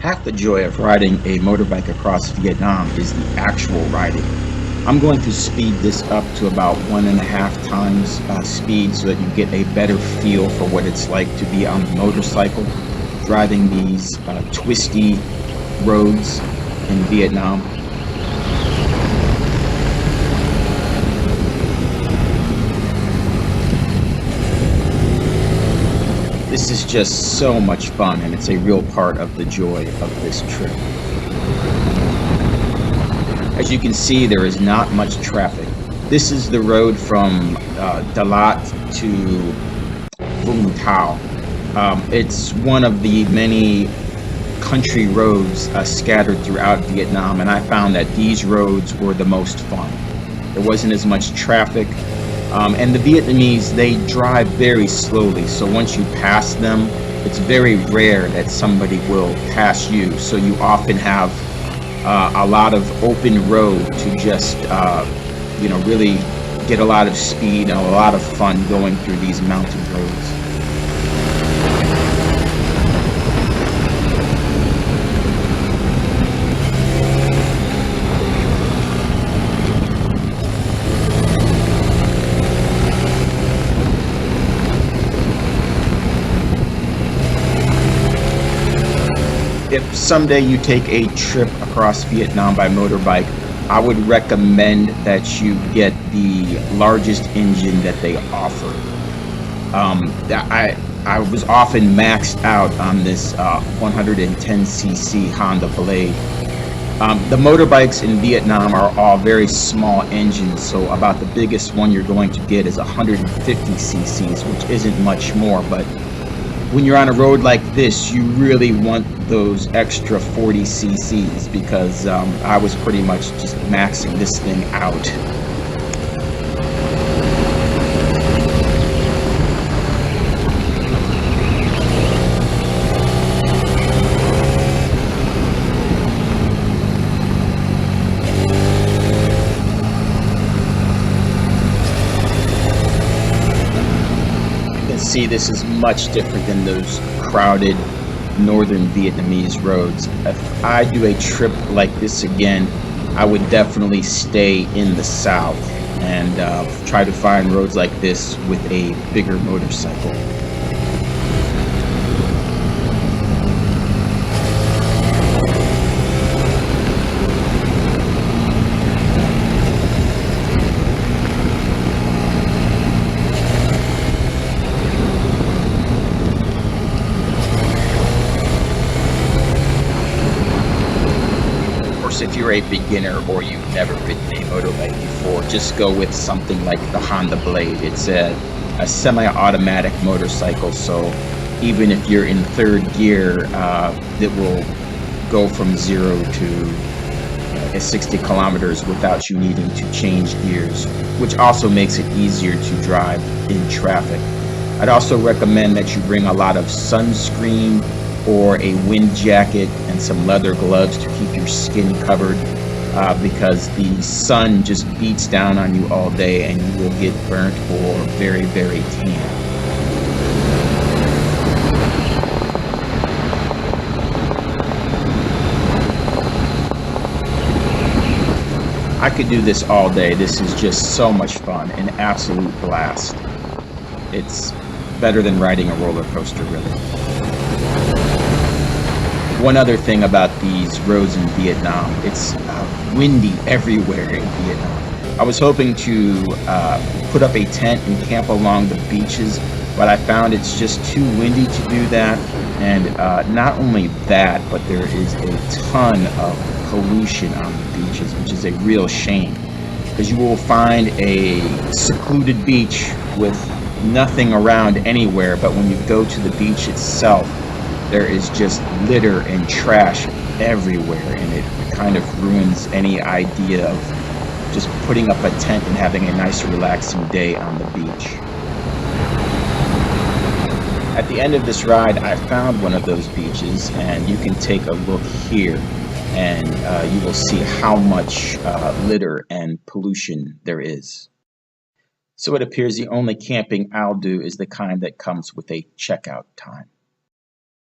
Half the joy of riding a motorbike across Vietnam is the actual riding. I'm going to speed this up to about 1.5 times speed so that you get a better feel for what it's like to be on a motorcycle driving these twisty roads in Vietnam. This is just so much fun, and it's a real part of the joy of this trip. As you can see, there is not much traffic. This is the road from Dalat to Vung Tau. It's one of the many country roads scattered throughout Vietnam, and I found that these roads were the most fun. There wasn't as much traffic. And the Vietnamese, they drive very slowly, so once you pass them, it's very rare that somebody will pass you, so you often have a lot of open road to just really get a lot of speed and a lot of fun going through these mountain roads. If someday you take a trip across Vietnam by motorbike, I would recommend that you get the largest engine that they offer. I was often maxed out on this 110cc Honda Blade. The motorbikes in Vietnam are all very small engines, so about the biggest one you're going to get is 150 cc's, which isn't much more, but when you're on a road like this, you really want those extra 40 cc's because I was pretty much just maxing this thing out. See, this is much different than those crowded northern Vietnamese roads. If I do a trip like this again, I would definitely stay in the south and try to find roads like this with a bigger motorcycle. If you're a beginner or you've never ridden a motorbike before, just go with something like the Honda Blade. It's a semi-automatic motorcycle, so even if you're in third gear, it will go from 0 to 60 kilometers without you needing to change gears, which also makes it easier to drive in traffic. I'd also recommend that you bring a lot of sunscreen or a wind jacket and some leather gloves to keep your skin covered because the sun just beats down on you all day and you will get burnt or very, very tan. I could do this all day. This is just so much fun, an absolute blast. It's better than riding a roller coaster, really. One other thing about these roads in Vietnam, it's windy everywhere in Vietnam. I was hoping to put up a tent and camp along the beaches, but I found it's just too windy to do that. And not only that, but there is a ton of pollution on the beaches, which is a real shame, because you will find a secluded beach with nothing around anywhere, but when you go to the beach itself, there is just litter and trash everywhere, and it kind of ruins any idea of just putting up a tent and having a nice relaxing day on the beach. At the end of this ride, I found one of those beaches, and you can take a look here, and you will see how much litter and pollution there is. So it appears the only camping I'll do is the kind that comes with a checkout time.